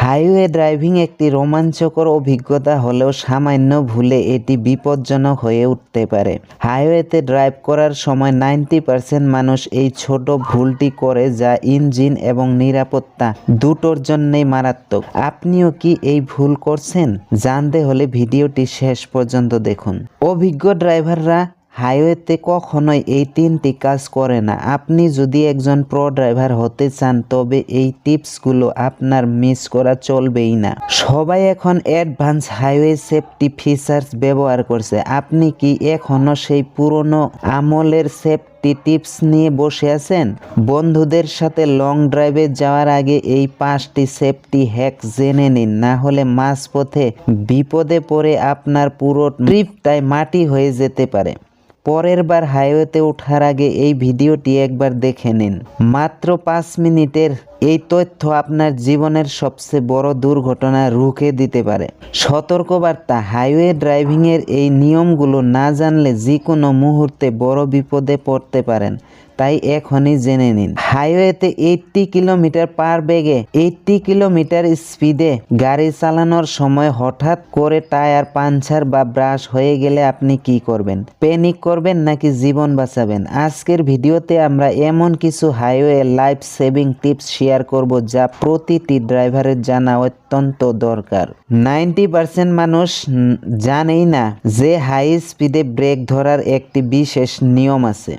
Highway driving একটি রোমাঞ্চকর অভিজ্ঞতা হলেও সামান্য ভুলে এটি বিপজ্জনক হয়ে উঠতে পারে। হাইওয়েতে ড্রাইভ করার সময় 90% মানুষ এই ছোট ভুলটি করে, যা ইঞ্জিন এবং নিরাপত্তা দুটোর জন্যই মারাত্মক। আপনিও কি এই ভুল করছেন? জানতে হলে ভিডিওটি শেষ পর্যন্ত দেখুন। অভিজ্ঞ ড্রাইভাররা হাইওয়েতে কখনোই এই 3টি কাজ করে না। আপনি যদি একজন প্রো ড্রাইভার হতে চান তবে এই টিপসগুলো আপনার মিস করা চলবেই না। সবাই এখন অ্যাডভান্স হাইওয়ে সেফটি ফিচার্স ব্যবহার করছে। আপনি কি এখনও সেই পুরনো আমলের সেফটি টিপস নিয়ে বসে আছেন? বন্ধুদের সাথে লং ড্রাইভে যাওয়ার আগে এই 5টি সেফটি হ্যাক জেনে নিন, না হলে মাঝপথে বিপদে পড়ে আপনার পুরো ট্রিপটাই মাটি হয়ে যেতে পারে। পরের বার হাইওয়েতে ওঠার আগে এই ভিডিওটি একবার দেখে নিন। মাত্র 5 মিনিটের এই তথ্য আপনার জীবনের সবচেয়ে বড় দুর্ঘটনা রুখে দিতে পারে। সতর্কবার্তা: হাইওয়ে ড্রাইভিংয়ের এই নিয়মগুলো না জানলে যে কোনো মুহূর্তে বড় বিপদে পড়তে পারেন, তাই এখনই জেনে নিন। হাইওয়েতে 80 কিলোমিটার পার বেগে 80 কিলোমিটার স্পিডে গাড়ি চালানোর সময় হঠাৎ করে টায়ার পাঞ্চার বা ব্রাশ হয়ে গেলে আপনি কি করবেন? প্যানিক করবেন নাকি জীবন বাঁচাবেন? আজকের ভিডিওতে আমরা এমন কিছু highway life saving tips share করব যা প্রতিটি ড্রাইভারের জানা অত্যন্ত দরকার। 90% মানুষ জানেই না যে হাই স্পিডে ব্রেক ধরার একটি বিশেষ নিয়ম আছে।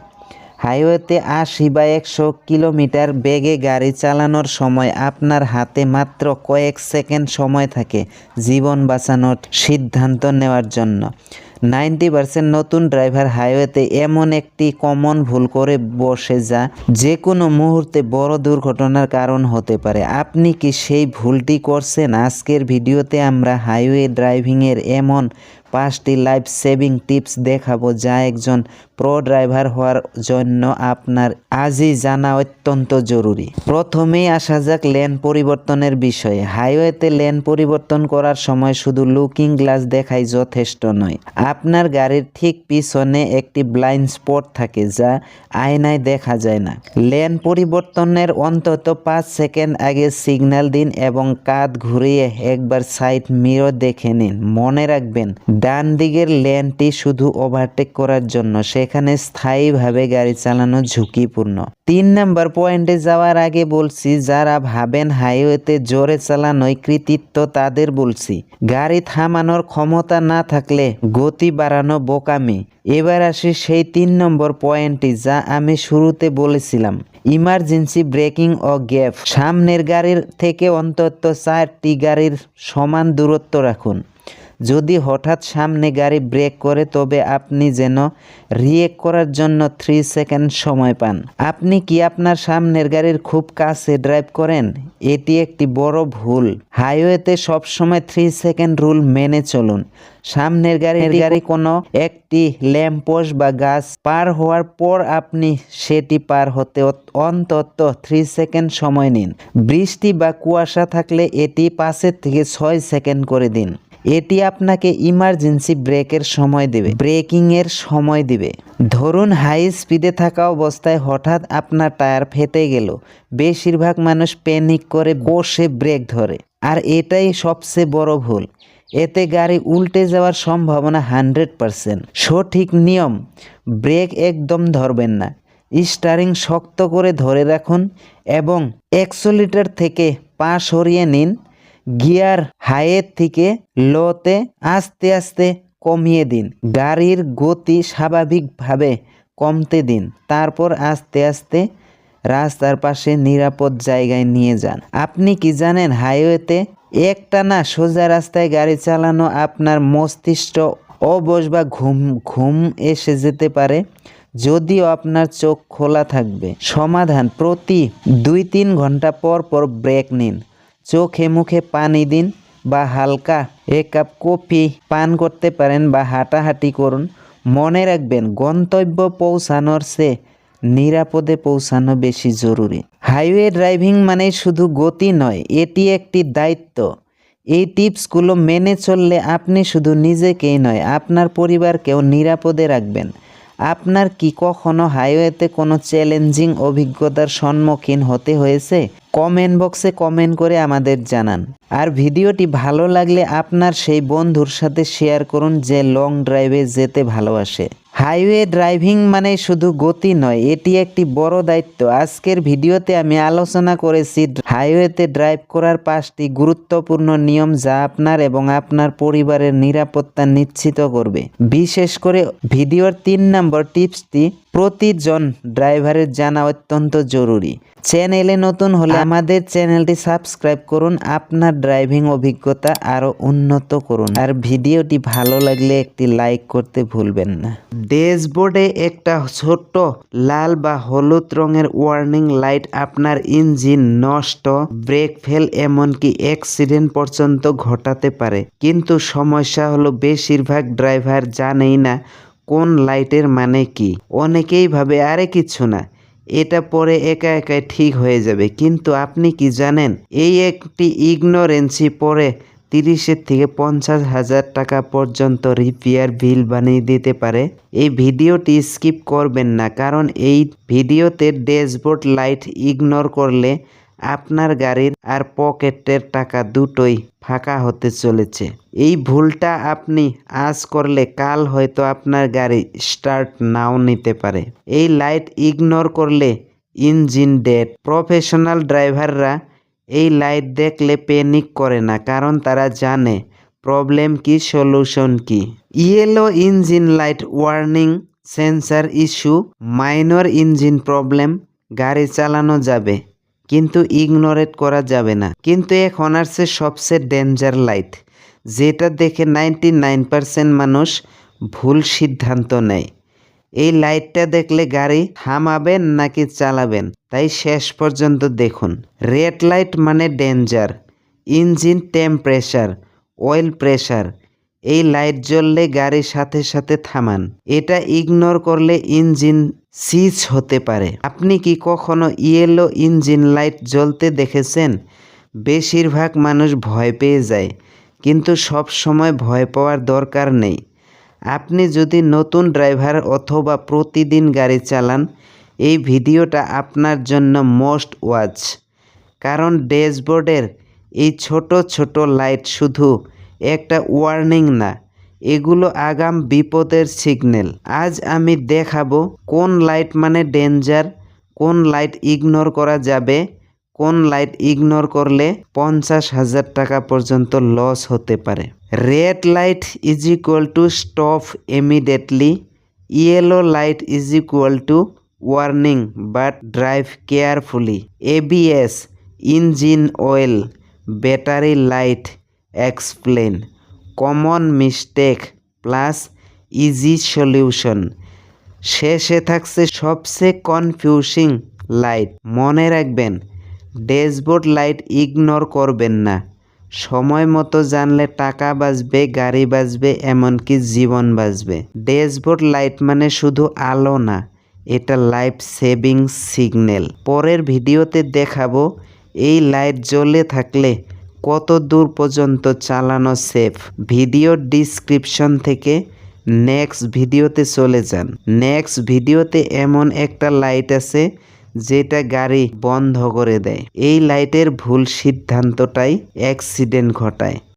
হাইওয়েতে 80 বা 100 কিলোমিটার বেগে গাড়ি চালানোর সময় আপনার হাতে মাত্র কয়েক সেকেন্ড সময় থাকে জীবন বাঁচানোর সিদ্ধান্ত নেওয়ার জন্য। 90% নতুন ড্রাইভার হাইওয়েতে এমন একটি কমন ভুল করে বসে যা যে কোনো মুহূর্তে বড় দুর্ঘটনার কারণ হতে পারে। আপনি কি সেই ভুলটি করছেন? আজকের ভিডিওতে আমরা হাইওয়ে ড্রাইভিংয়ের এমন 5টি লাইফ সেভিং টিপস দেখাবো যা একজন প্রো ড্রাইভার হওয়ার জন্য আপনার আজই জানা অত্যন্ত জরুরি। প্রথমেই আসা যাক লেন পরিবর্তনের বিষয়ে। হাইওয়েতে লেন পরিবর্তন করার সময় শুধু লুকিং গ্লাস দেখাই যথেষ্ট নয়। আপনার গাড়ির ঠিক পিছনে একটি ব্লাইন্ড স্পট থাকে যা আয়নায় দেখা যায় না। লেন পরিবর্তনের অন্তত 5 সেকেন্ড আগে সিগন্যাল দিন এবং কাঁধ ঘুরিয়ে একবার সাইড মিরর দেখে নিন। মনে রাখবেন, ডান দিকের লেনটি শুধু ওভারটেক করার জন্য, সেখানে স্থায়ীভাবে গাড়ি চালানো ঝুঁকিপূর্ণ। 3 নম্বর পয়েন্টে যাওয়ার আগে বলছি, যারা ভাবেন হাইওয়েতে জোরে চালানোই কৃতিত্ব তাদের বলছি, গাড়ি থামানোর ক্ষমতা না থাকলে গতি বাড়ানো বোকামি। এবার আসি সেই 3 নম্বর পয়েন্টটি যা আমি শুরুতে বলেছিলাম, ইমার্জেন্সি ব্রেকিং ও গ্যাপ। সামনের গাড়ির থেকে অন্তত 4টি গাড়ির সমান দূরত্ব রাখুন। যদি হঠাৎ সামনে গাড়ি ব্রেক করে তবে আপনি যেন রিঅ্যাক্ট করার জন্য 3 সেকেন্ড সময় পান। আপনি কি আপনার সামনের গাড়ির খুব কাছে ড্রাইভ করেন? এটি একটি বড় ভুল। হাইওয়েতে সবসময় 3 সেকেন্ড রুল মেনে চলুন। সামনের গাড়ি কোনো একটি ল্যাম্পপোস্ট বা গাছ পার হওয়ার পর আপনি সেটি পার হতে অন্তত 3 সেকেন্ড সময় নিন। বৃষ্টি বা কুয়াশা থাকলে এটি 5 থেকে 6 সেকেন্ড করে দিন। এটি আপনাকে ইমার্জেন্সি ব্রেকের সময় দেবে, ব্রেকিংয়ের সময় দিবে। ধরুন হাই স্পিডে থাকা অবস্থায় হঠাৎ আপনার টায়ার ফেটে গেল। বেশিরভাগ মানুষ প্যানিক করে বসে ব্রেক ধরে, আর এটাই সবচেয়ে বড় ভুল। এতে গাড়ি উল্টে যাওয়ার সম্ভাবনা 100%। সঠিক নিয়ম: ব্রেক একদম ধরবেন না, স্টিয়ারিং শক্ত করে ধরে রাখুন এবং অ্যাক্সেলেরেটর থেকে পা সরিয়ে নিন। গিয়ার হাইয়ের থেকে লোতে আস্তে আস্তে কমিয়ে দিন। গাড়ির গতি স্বাভাবিকভাবে কমতে দিন, তারপর আস্তে আস্তে রাস্তার পাশে নিরাপদ জায়গায় নিয়ে যান। আপনি কি জানেন, হাইওয়েতে একটানা সোজা রাস্তায় গাড়ি চালানো আপনার মস্তিষ্ক অবশ বা ঘুম এসে যেতে পারে, যদিও আপনার চোখ খোলা থাকবে। সমাধান: প্রতি 2-3 ঘন্টা পর পর ব্রেক নিন, চোখে মুখে পানি দিন বা হালকা 1 কাপ কফি পান করতে পারেন বা হাঁটাহাঁটি করুন। মনে রাখবেন, গন্তব্য পৌঁছানোর চেয়ে নিরাপদে পৌঁছানো বেশি জরুরি। হাইওয়ে ড্রাইভিং মানে শুধু গতি নয়, এটি একটি দায়িত্ব। এই টিপসগুলো মেনে চললে আপনি শুধু নিজেকেই নয়, আপনার পরিবারকেও নিরাপদে রাখবেন। আপনার কি কখনো হাইওয়েতে কোনো চ্যালেঞ্জিং অভিজ্ঞতার সম্মুখীন হতে হয়েছে? কমেন্ট বক্সে কমেন্ট করে আমাদের জানান। আর ভিডিওটি ভালো লাগলে আপনার সেই বন্ধুর সাথে শেয়ার করুন যে লং ড্রাইভে যেতে ভালোবাসে। হাইওয়ে ড্রাইভিং মানে শুধু গতি নয়, এটি একটি বড় দায়িত্ব। আজকের ভিডিওতে আমি আলোচনা করেছি হাইওয়েতে ড্রাইভ করার 5টি গুরুত্বপূর্ণ নিয়ম যা আপনার এবং আপনার পরিবারের নিরাপত্তা নিশ্চিত করবে। বিশেষ করে ভিডিওর 3 নম্বর টিপসটি প্রতিজন ড্রাইভারের জানা অত্যন্ত জরুরি। চ্যানেলে নতুন হলে আমাদের চ্যানেলটি সাবস্ক্রাইব করুন, আপনার ড্রাইভিং অভিজ্ঞতা আরও উন্নত করুন। আর ভিডিওটি ভালো লাগলে একটি লাইক করতে ভুলবেন না। ড্যাশবোর্ডে একটা ছোট্ট লাল বা হলুদ রঙের ওয়ার্নিং লাইট আপনার ইঞ্জিন নষ্ট, ব্রেক ফেল এমনকি অ্যাক্সিডেন্ট পর্যন্ত ঘটাতে পারে। কিন্তু সমস্যা হলো বেশিরভাগ ড্রাইভার জানেই না কোন লাইটের মানে কি। অনেকেই ভাবে আরে কিছু না, এটা পরে একা একাই ঠিক হয়ে যাবে। কিন্তু আপনি কি জানেন এই একটি ইগনোরেন্সি পরে 30 থেকে 50,000 টাকা পর্যন্ত রিপেয়ার বিল বানিয়ে দিতে পারে। এই ভিডিওটি স্কিপ করবেন না, কারণ এই ভিডিওতে ড্যাশবোর্ড লাইট ইগনোর করলে আপনার গাড়ির আর পকেটের টাকা দুটোই ফাঁকা হতে চলেছে। এই ভুলটা আপনি আজ করলে কাল হয়তো আপনার গাড়ি স্টার্ট নাও নিতে পারে। এই লাইট ইগনোর করলে ইঞ্জিন ডেড। প্রফেশনাল ড্রাইভাররা এই লাইট দেখলে প্যানিক করে না, কারণ তারা জানে প্রবলেম কি, সলিউশন কি। Yellow engine light warning sensor issue, minor engine problem, গাড়ি চালানো যাবে কিন্তু ইগনোরেট করা যাবে না। কিন্তু এখন আসছে সবচেয়ে ডেঞ্জার লাইট, যেটা দেখে 99% মানুষ ভুল সিদ্ধান্ত নেয়। এই লাইটটা দেখলে গাড়ি থামাবেন নাকি চালাবেন, তাই শেষ পর্যন্ত দেখুন। রেড লাইট মানে danger. Engine temperature, oil pressure, এই লাইট জ্বললে গাড়ির সাথে সাথে থামান। এটা ইগনোর করলে ইঞ্জিন সিজ হতে পারে। আপনি কি কখনো ইয়েলো ইঞ্জিন লাইট জ্বলতে দেখেছেন? বেশিরভাগ মানুষ ভয় পেয়ে যায়, কিন্তু সব সময় ভয় পাওয়ার দরকার নেই। আপনি যদি নতুন ড্রাইভার অথবা প্রতিদিন গাড়ি চালান, এই ভিডিওটা আপনার জন্য মোস্ট ওয়াচ। কারণ ড্যাশবোর্ডের এই ছোট ছোট লাইট শুধু একটা ওয়ার্নিং না, এগুলো আগাম বিপদের সিগন্যাল। আজ আমি দেখাবো কোন লাইট মানে ডেঞ্জার, কোন লাইট ইগনোর করা যাবে, কোন লাইট ইগনোর করলে 50,000 টাকা পর্যন্ত লস হতে পারে। Red light is equal to stop immediately, yellow light is equal to warning but drive carefully, ABS engine oil, battery light explain, common mistake plus easy solution. শেষে থাকছে সবচেয়ে কনফিউজিং লাইট। মনে রাখবেন, ড্যাশবোর্ড লাইট ইগনোর করবেন না। সময় মতো জানলে টাকা বাঁচবে, গাড়ি বাঁচবে, এমনকি জীবন বাঁচবে। ড্যাশবোর্ড লাইট মানে শুধু আলো না, এটা লাইফ সেভিং সিগন্যাল। পরের ভিডিওতে দেখাবো এই লাইট জ্বলে থাকলে কত দূর পর্যন্ত চালানো সেফ। ভিডিওর ডিসক্রিপশন থেকে নেক্সট ভিডিওতে চলে যান। নেক্সট ভিডিওতে এমন একটা লাইট আছে যেটা গাড়ি বন্ধ করে দেয়। এই লাইটের ভুল সিদ্ধান্তটাই অ্যাক্সিডেন্ট ঘটায়।